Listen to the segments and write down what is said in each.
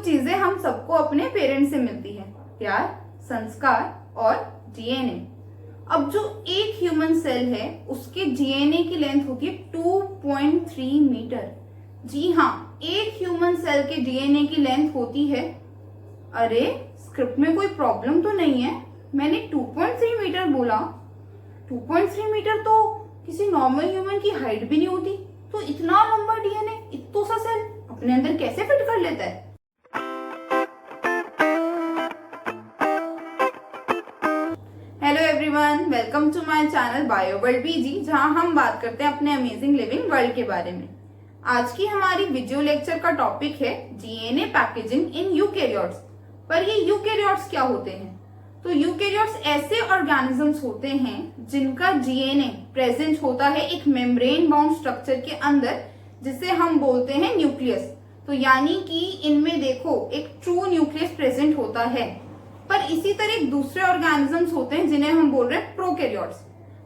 चीजें हम सबको अपने पेरेंट्स से मिलती है, प्यार, संस्कार और डीएनए। अब जो एक ह्यूमन सेल है उसके डीएनए की लेंथ होती है 2.3 मीटर। जी हाँ, एक ह्यूमन सेल के डीएनए की लेंथ होती है, अरे स्क्रिप्ट में कोई प्रॉब्लम तो नहीं है, मैंने 2.3 मीटर बोला। 2.3 मीटर तो किसी नॉर्मल ह्यूमन की हाइट भी नहीं होती, तो इतना लंबा डीएनए इतना सा सेल अपने अंदर कैसे फिट कर लेता है? Hello everyone, welcome to my channel bio world BG, जहां हम बात करते हैं अपने अमेजिंग लिविंग वर्ल्ड के बारे में। आज की हमारी वीडियो लेक्चर का टॉपिक है डीएनए पैकेजिंग इन यूकैरियोट्स। पर ये यूकैरियोट्स क्या होते हैं? तो यूकैरियोट्स ऐसे ऑर्गेनिजम्स होते हैं जिनका डीएनए प्रेजेंट होता है एक मेम्ब्रेन बाउंड स्ट्रक्चर के अंदर, जिसे हम बोलते हैं न्यूक्लियस। तो यानी कि इनमें देखो एक ट्रू न्यूक्लियस प्रेजेंट होता है। पर इसी तरह दूसरे ऑर्गेनिजम्स होते हैं जिन्हें हम बोल रहे हैं प्रोकैरियोट्स।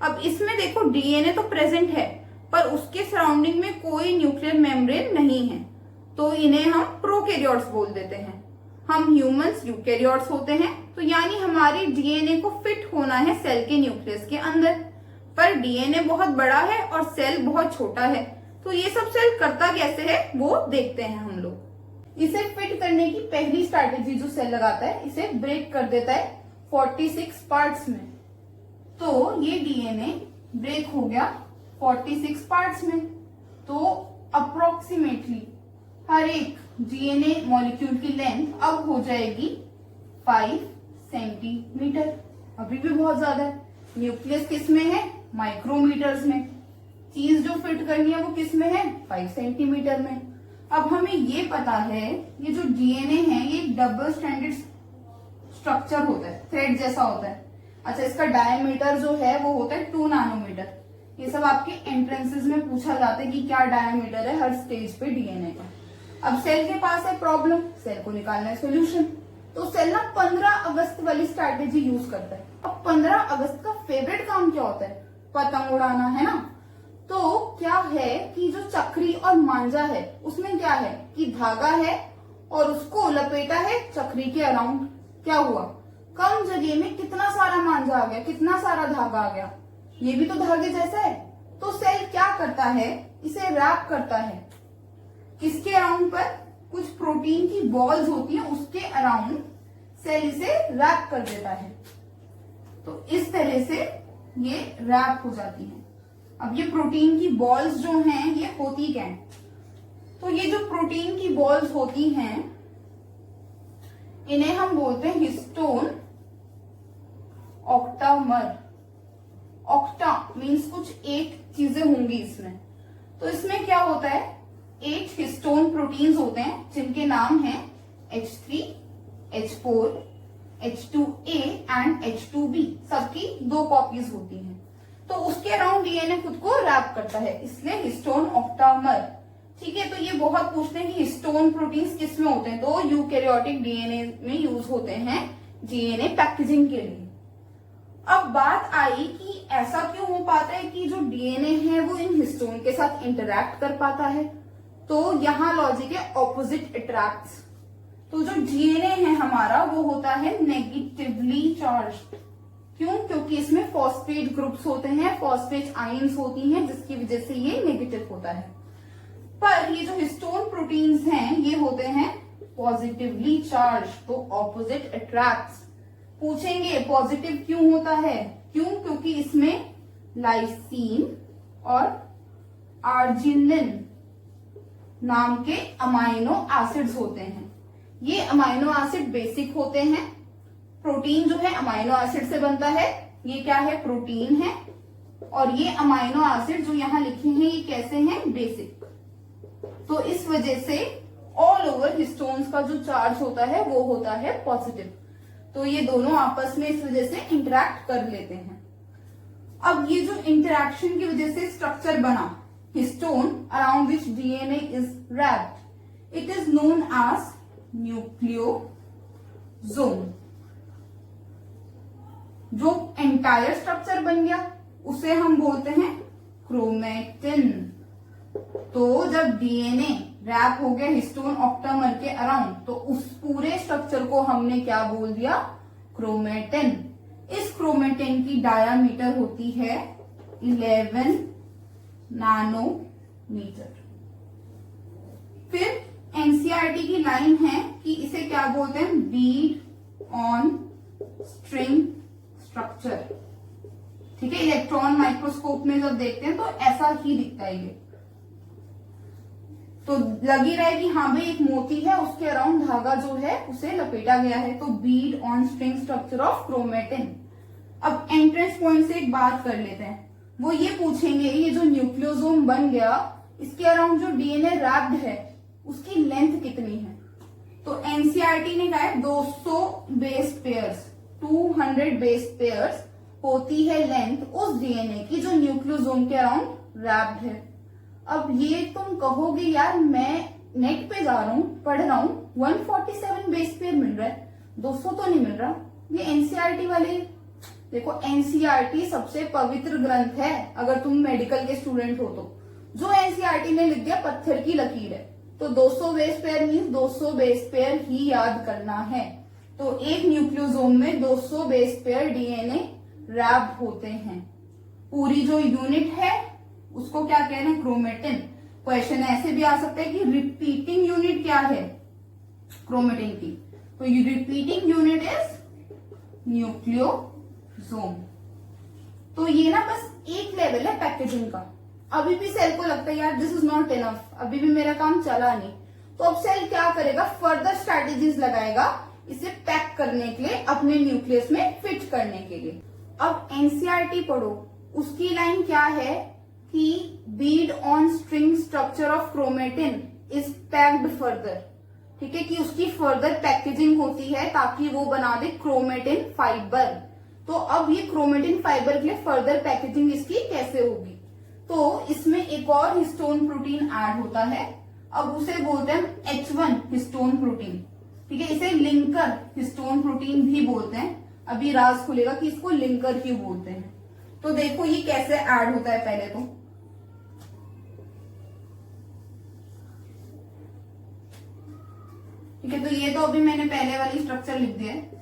अब इसमें देखो डीएनए तो प्रेजेंट है पर उसके सराउंडिंग में कोई न्यूक्लियर मेम्ब्रेन नहीं है, तो इन्हें हम प्रोकैरियोट्स बोल देते हैं। हम ह्यूमंस यूकैरियोट्स होते हैं, तो यानी हमारे डीएनए को फिट होना है सेल के न्यूक्लियस के अंदर। पर डीएनए बहुत बड़ा है और सेल बहुत छोटा है, तो ये सब सेल करता कैसे है वो देखते हैं हम लोग। इसे फिट करने की पहली स्ट्रैटेजी जो सेल लगाता है, इसे ब्रेक कर देता है 46 पार्ट्स में। तो ये डीएनए ब्रेक हो गया 46 पार्ट्स में, तो अप्रोक्सीमेटली हर एक डीएनए मॉलिक्यूल की लेंथ अब हो जाएगी 5 सेंटीमीटर। अभी भी बहुत ज्यादा है। न्यूक्लियस किस में है? माइक्रोमीटर्स में। चीज जो फिट करनी है वो किस में है? 5 सेंटीमीटर में। अब हमें ये पता है ये जो डीएनए है ये डबल स्ट्रैंडेड स्ट्रक्चर होता है, थ्रेड जैसा होता है। अच्छा, इसका डायमीटर जो है वो होता है 2 नैनोमीटर। ये सब आपके एंट्रेंसेस में पूछा जाता है कि क्या डायमीटर है हर स्टेज पे डीएनए का। अब सेल के पास है प्रॉब्लम, सेल को निकालना है सोल्यूशन। तो सेल ना 15 अगस्त वाली स्ट्रैटेजी यूज करता है। अब 15 अगस्त का फेवरेट काम क्या होता है? पतंग उड़ाना, है ना। तो क्या है कि जो चक्री और मांझा है उसमें क्या है कि धागा है और उसको लपेटा है चक्री के अराउंड। क्या हुआ? कम जगह में कितना सारा मांझा आ गया, कितना सारा धागा आ गया। ये भी तो धागे जैसा है। तो सेल क्या करता है? इसे रैप करता है किसके अराउंड पर? कुछ प्रोटीन की बॉल्स होती हैं उसके अराउंड सेल इसे रैप कर देता है। तो इस तरह से ये रैप हो जाती है। अब ये प्रोटीन की बॉल्स जो हैं ये होती क्या है? तो ये जो प्रोटीन की बॉल्स होती हैं इन्हें हम बोलते हैं हिस्टोन ऑक्टामर। ऑक्टा मीन्स कुछ 8 चीजें होंगी इसमें। तो इसमें क्या होता है? 8 हिस्टोन प्रोटीन्स होते हैं जिनके नाम हैं H3, H4, H2A and H2B। सबकी 2 कॉपीज होती हैं। तो उसके अराउंड डीएनए खुद को रैप करता है, इसलिए हिस्टोन ऑक्टामर। ठीक है, तो ये बहुत पूछते हैं कि हिस्टोन प्रोटीन्स किस में होते हैं? तो यूकैरियोटिक डीएनए में यूज होते हैं डीएनए पैकेजिंग के लिए। अब बात आई कि ऐसा क्यों हो पाता है कि जो डीएनए है वो इन हिस्टोन के साथ इंटरैक्ट कर पाता है? तो यहाँ लॉजिक है ऑपोजिट अट्रैक्ट्स। तो जो डीएनए है हमारा वो होता है नेगेटिवली चार्ज्ड। क्यों? क्योंकि इसमें फॉस्फेट ग्रुप्स होते हैं, फॉस्फेट आयंस होती हैं, जिसकी वजह से ये नेगेटिव होता है। पर ये जो हिस्टोन प्रोटीन्स हैं ये होते हैं पॉजिटिवली चार्ज, तो ऑपोजिट अट्रैक्ट्स। पूछेंगे पॉजिटिव क्यों होता है? क्यों? क्योंकि इसमें लाइसीन और आर्जिनिन नाम के अमाइनो एसिड्स होते हैं। ये अमाइनो एसिड बेसिक होते हैं। प्रोटीन जो है अमाइनो एसिड से बनता है। ये क्या है? प्रोटीन है। और ये अमाइनो एसिड जो यहाँ लिखे हैं ये कैसे हैं? बेसिक। तो इस वजह से ऑल ओवर हिस्टोन्स का जो चार्ज होता है वो होता है पॉजिटिव। तो ये दोनों आपस में इस वजह से इंटरैक्ट कर लेते हैं। अब ये जो इंटरैक्शन की वजह से स्ट्रक्चर बना histone around which DNA is wrapped, it is known as nucleosome. जो एंटायर स्ट्रक्चर बन गया उसे हम बोलते हैं क्रोमेटिन। तो जब डीएनए रैप हो गया हिस्टोन ऑक्टामर के अराउंड तो उस को हमने क्या बोल दिया, क्रोमेटिन। इस क्रोमेटिन की डायामीटर होती है 11 नैनोमीटर। फिर एनसीईआरटी की लाइन है कि इसे क्या बोलते हैं, बीड ऑन स्ट्रिंग स्ट्रक्चर। ठीक है, इलेक्ट्रॉन माइक्रोस्कोप में जब देखते हैं तो ऐसा ही दिखता है ये। तो लग ही रहा है कि हाँ भाई एक मोती है, उसके अराउंड धागा जो है उसे लपेटा गया है, तो Beed on string structure of chromatin. अब एंट्रेंस पॉइंट से एक बात कर लेते हैं, वो ये पूछेंगे ये जो न्यूक्लियोसोम बन गया इसके अराउंड जो डीएनए रैप्ड है उसकी लेंथ कितनी है। तो एनसीईआरटी ने कहा है 200 बेस पेयर्स, 200 बेस पेयर्स होती है लेंथ उस डीएनए की जो न्यूक्लियोसोम के अराउंड रैप्ड है। अब ये तुम कहोगे यार मैं नेट पे जा रहा हूं, पढ़ रहा हूं, 147 बेस पेयर मिल रहा है, 200 तो नहीं मिल रहा। ये एनसीईआरटी वाले, देखो एनसीईआरटी सबसे पवित्र ग्रंथ है अगर तुम मेडिकल के स्टूडेंट हो तो। जो एनसीईआरटी ने लिख दिया पत्थर की लकीर है, तो 200 base pair means 200 base pair ही याद करना है। तो एक न्यूक्लियोसोम में 200 बेस पेयर डीएनए रैप्ड होते हैं। पूरी जो यूनिट है उसको क्या कह रहे हैं, क्रोमेटिन। क्वेश्चन ऐसे भी आ सकता है कि रिपीटिंग यूनिट क्या है क्रोमेटिन की, तो रिपीटिंग यूनिट इज न्यूक्लियोसोम। तो ये ना बस एक लेवल है पैकेजिंग का। अभी भी सेल को लगता है यार दिस इज नॉट इनफ, अभी भी मेरा काम चला नहीं, तो अब सेल क्या करेगा, फर्दर स्ट्रैटेजीज लगाएगा इसे पैक करने के लिए, अपने न्यूक्लियस में फिट करने के लिए। अब एनसीईआरटी पढ़ो, उसकी लाइन क्या है कि Beed on string structure of chromatin is packed further. ठीक है, कि उसकी फर्दर पैकेजिंग होती है ताकि वो बना दे क्रोमेटिन फाइबर। तो अब ये क्रोमेटिन फाइबर के लिए फर्दर पैकेजिंग इसकी कैसे होगी, तो इसमें एक और हिस्टोन प्रोटीन ऐड होता है। अब उसे बोलते हैं H1 हिस्टोन प्रोटीन। ठीक है, इसे लिंकर हिस्टोन प्रोटीन भी बोलते हैं। अभी राज खुलेगा कि इसको लिंकर क्यों बोलते हैं। तो देखो ये कैसे ऐड होता है पहले तो, ठीक है, तो ये तो अभी मैंने पहले वाली स्ट्रक्चर लिख दिया है।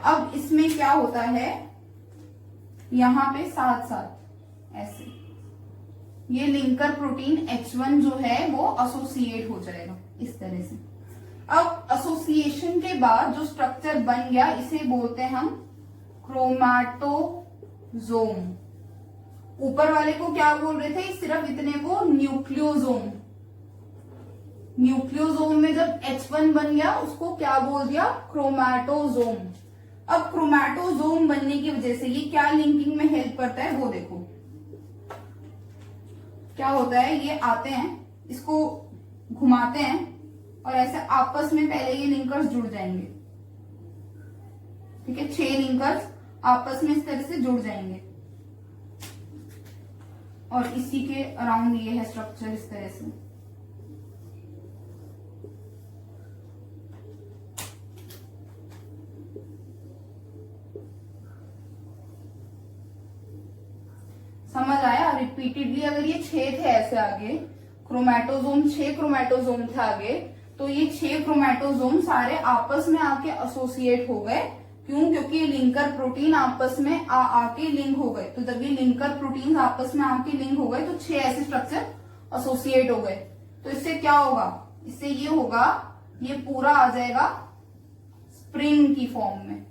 अब इसमें क्या होता है, यहां पे साथ साथ ऐसे ये लिंकर प्रोटीन H1 जो है वो एसोसिएट हो जाएगा इस तरह से। अब एसोसिएशन के बाद जो स्ट्रक्चर बन गया इसे बोलते हैं हम क्रोमैटोजोम। ऊपर वाले को क्या बोल रहे थे, सिर्फ इतने को न्यूक्लियोसोम। न्यूक्लियोसोम में जब H1 बन गया उसको क्या बोल दिया, क्रोमैटोजोम। अब क्रोमैटोजोम बनने की वजह से ये क्या लिंकिंग में हेल्प करता है वो देखो। क्या होता है, ये आते हैं, इसको घुमाते हैं और ऐसे आपस में पहले ये लिंकर्स जुड़ जाएंगे। ठीक है, 6 लिंकर्स आपस में इस तरह से जुड़ जाएंगे और इसी के अराउंड ये है स्ट्रक्चर इस तरह से। समझ आया, रिपीटेडली अगर ये 6 थे ऐसे आगे, क्रोमैटोजोम 6 क्रोमैटोजोम थे आगे, तो ये 6 क्रोमैटोजोम सारे आपस में आके एसोसिएट हो गए। क्यों, क्योंकि ये लिंकर प्रोटीन आपस में आके लिंक हो गए। तो जब ये लिंकर प्रोटीन आपस में आके लिंक हो गए तो 6 ऐसे स्ट्रक्चर एसोसिएट हो गए। तो इससे क्या होगा, इससे ये होगा, ये पूरा आ जाएगा स्प्रिंग की फॉर्म में।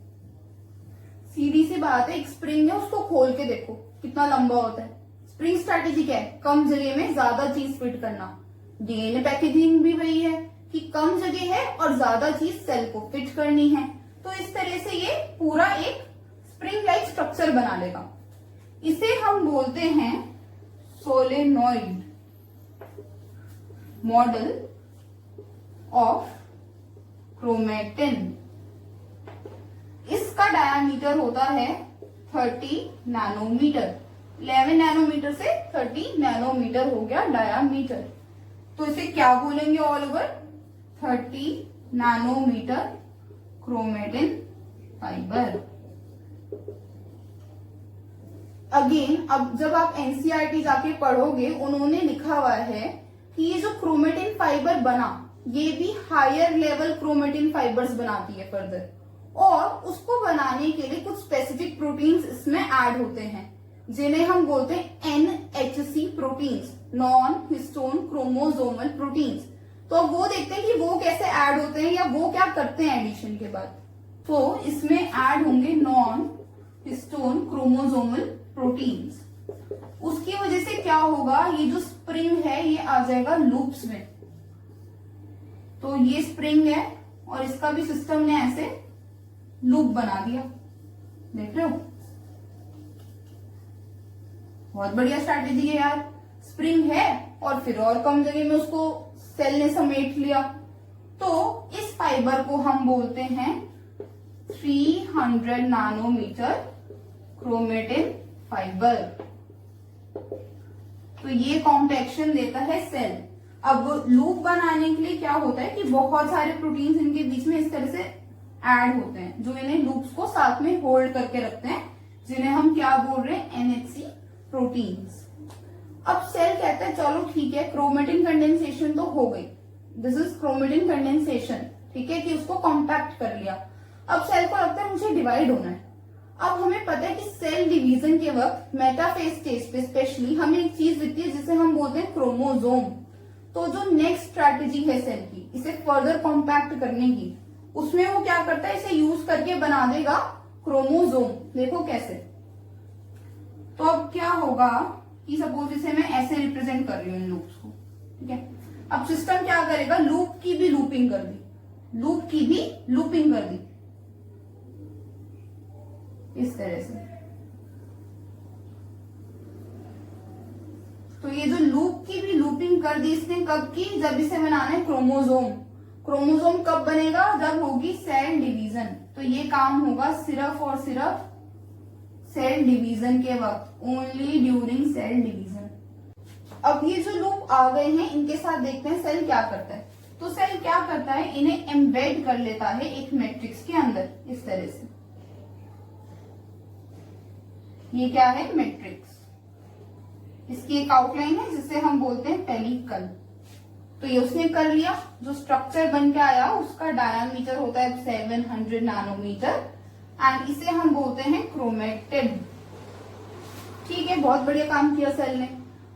सीधी सी बात है, एक स्प्रिंग है उसको खोल के देखो कितना लंबा होता है। स्प्रिंग स्ट्रैटेजी क्या है, कम जगह में ज्यादा चीज फिट करना। डीएनए पैकेजिंग भी वही है कि कम जगह है और ज्यादा चीज सेल को फिट करनी है। तो इस तरह से ये पूरा एक स्प्रिंग लाइक स्ट्रक्चर बना लेगा। इसे हम बोलते हैं सोलेनॉइड मॉडल ऑफ क्रोमेटिन। इसका डायामीटर होता है 30 नैनोमीटर। 11 नैनोमीटर से 30 नैनोमीटर हो गया डायामीटर। तो इसे क्या बोलेंगे all over, 30 nanometre chromatin fibre. Again अब जब आप एनसीईआरटी जाके पढ़ोगे, उन्होंने लिखा हुआ है कि ये जो क्रोमेटिन फाइबर बना ये भी हायर लेवल क्रोमेटिन फाइबर्स बनाती है फर्दर, और उसको बनाने के लिए कुछ स्पेसिफिक प्रोटीन्स इसमें ऐड होते हैं जिन्हें हम बोलते हैं NHC proteins, non histone chromosomal proteins. तो अब वो देखते हैं कि वो कैसे ऐड होते हैं या वो क्या करते हैं एडिशन के बाद। तो इसमें ऐड होंगे नॉन हिस्टोन क्रोमोसोमल प्रोटीन्स। उसकी वजह से क्या होगा, ये जो स्प्रिंग है ये आ जाएगा लूप्स में। तो ये स्प्रिंग है और इसका भी सिस्टम ने ऐसे लूप बना दिया, देख रहे हो। बहुत बढ़िया स्ट्रैटेजी है यार। स्प्रिंग है और फिर और कम जगह में उसको सेल ने समेट लिया। तो इस फाइबर को हम बोलते हैं 300 नैनोमीटर क्रोमेटिन फाइबर। तो ये कॉम्पैक्शन देता है सेल। अब लूप बनाने के लिए क्या होता है कि बहुत सारे प्रोटीन्स इनके बीच में इस तरह से ऐड होते हैं जो इन्हें लूप्स को साथ में होल्ड करके रखते हैं, जिन्हें हम क्या बोल रहे हैं, NHC प्रोटीन्स। अब सेल कहता है चलो ठीक है, क्रोमेटिन कंडेंसेशन तो हो गई, दिस इज क्रोमेटिन कंडेंसेशन, ठीक है, कि उसको कॉम्पैक्ट कर लिया। अब सेल को लगता है मुझे डिवाइड होना है। अब हमें पता है कि सेल डिवीजन के वक्त मेटाफेज स्टेज पे स्पेशली हमें एक चीज दिखती है जिसे हम बोलते हैं क्रोमोसोम। तो जो नेक्स्ट स्ट्रैटेजी है सेल की इसे फर्दर कॉम्पैक्ट करने की, उसमें वो क्या करता है, इसे यूज करके बना देगा क्रोमोसोम। देखो कैसे। तो अब क्या होगा कि सपोज इसे मैं ऐसे रिप्रेजेंट कर रही हूँ इन लूप्स को, ठीक है। अब सिस्टम क्या करेगा, लूप की भी लूपिंग कर दी, लूप की भी लूपिंग कर दी इस तरह से। तो ये जो लूप की भी लूपिंग कर दी इसने कब की, जब इसे बनाना है क्रोमोसोम। क्रोमोसोम कब बनेगा, जब होगी सेल डिवीजन। तो ये काम होगा सिर्फ और सिर्फ सेल डिवीजन के वक्त, ओनली ड्यूरिंग सेल डिवीजन। अब ये जो लूप आ गए हैं इनके साथ देखते हैं सेल क्या करता है। तो सेल क्या करता है, इन्हें एम्बेड कर लेता है एक मैट्रिक्स के अंदर इस तरह से। ये क्या है, मैट्रिक्स। इसकी एक आउटलाइन है जिसे हम बोलते हैं पेलिकल। तो ये उसने कर लिया, जो स्ट्रक्चर बन के आया उसका डायामीटर होता है 700 नैनोमीटर एंड इसे हम बोलते हैं क्रोमेटिड। ठीक है, बहुत बढ़िया काम किया सेल ने।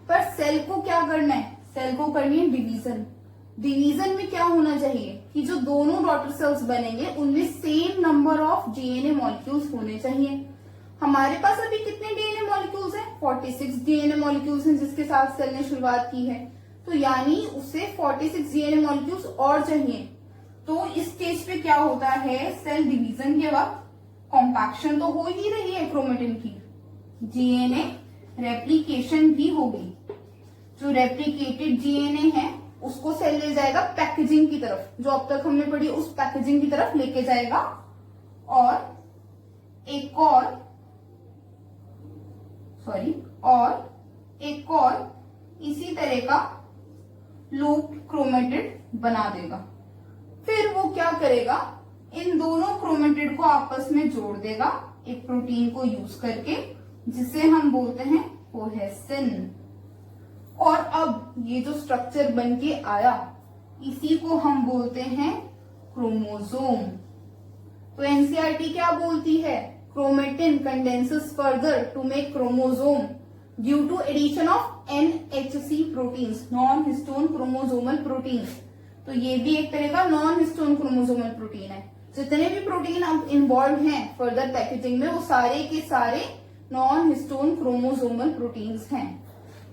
पर सेल को क्या करना है, सेल को करनी है डिवीजन। डिवीजन में क्या होना चाहिए कि जो दोनों डॉटर सेल्स बनेंगे उनमें same number of DNA molecules होने चाहिए। हमारे पास अभी कितने डीएनए मॉलिक्यूल्स हैं, 46 डीएनए मॉलिक्यूल्स हैं जिसके साथ सेल ने शुरुआत की है। तो यानी उसे 46 डीएनए मॉलिक्यूल्स और चाहिए। तो इस स्टेज पे क्या होता है, सेल डिवीजन के वक्त कॉम्पैक्शन तो हो ही रही है क्रोमेटिन की, डीएनए रेप्लिकेशन भी होगी। जो रेप्लिकेटेड डीएनए है उसको सेल ले जाएगा पैकेजिंग की तरफ, जो अब तक हमने पढ़ी उस पैकेजिंग की तरफ लेके जाएगा। और एक और इसी तरह का लूप क्रोमेटिड बना देगा। फिर वो क्या करेगा, इन दोनों क्रोमेटिड को आपस में जोड़ देगा एक प्रोटीन को यूज करके जिसे हम बोलते हैं कोहेसिन। और अब ये जो स्ट्रक्चर बन के आया इसी को हम बोलते हैं क्रोमोसोम। तो एनसीईआरटी क्या बोलती है, chromatin condenses further to make chromosome due to addition of NHC proteins, non histone chromosomal proteins. तो ये भी एक तरह का नॉन हिस्टोन क्रोमोसोमल प्रोटीन है। जितने भी प्रोटीन अब इन्वॉल्व हैं फर्दर पैकेजिंग में वो सारे के सारे नॉन हिस्टोन क्रोमोसोमल प्रोटीन्स हैं।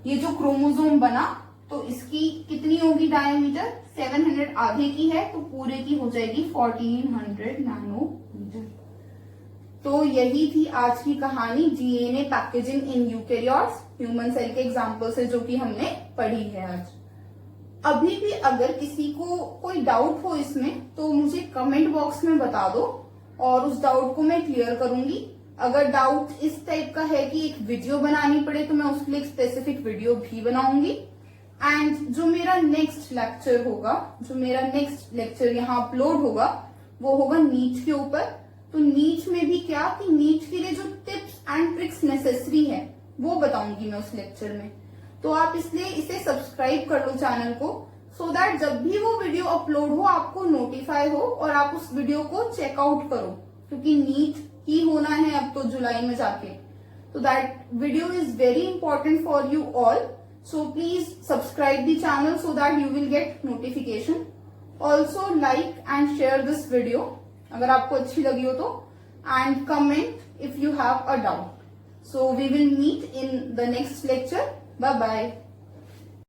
ये जो क्रोमोसोम बना तो इसकी कितनी होगी डायमीटर, 700 आधे की है तो पूरे की हो जाएगी 1400 नैनोमीटर। तो यही थी आज की कहानी, डीएनए पैकेजिंग इन यूकेरियोट्स, ह्यूमन सेल के एग्जांपल से जो कि हमने पढ़ी है आज। अभी भी अगर किसी को कोई डाउट हो इसमें तो मुझे कमेंट बॉक्स में बता दो और उस डाउट को मैं क्लियर करूंगी। अगर डाउट इस टाइप का है कि एक वीडियो बनानी पड़े तो मैं उसके लिए एक स्पेसिफिक वीडियो भी बनाऊंगी। एंड जो मेरा नेक्स्ट लेक्चर यहाँ अपलोड होगा वो होगा नीट के ऊपर। तो नीट में भी क्या कि नीट के लिए जो टिप्स एंड ट्रिक्स नेसेसरी है वो बताऊंगी मैं उस लेक्चर में। तो आप इसलिए इसे सब्सक्राइब कर लो चैनल को, सो दैट जब भी वो वीडियो अपलोड हो आपको नोटिफाई हो और आप उस वीडियो को चेकआउट करो, क्योंकि नीट ही होना है अब तो जुलाई में जाके। तो that video is very important for you all. So please subscribe the channel so that you will get notification. Also like and share this video अगर आपको अच्छी लगी हो तो, and comment if you have a doubt. So we will meet in the next lecture. Bye bye.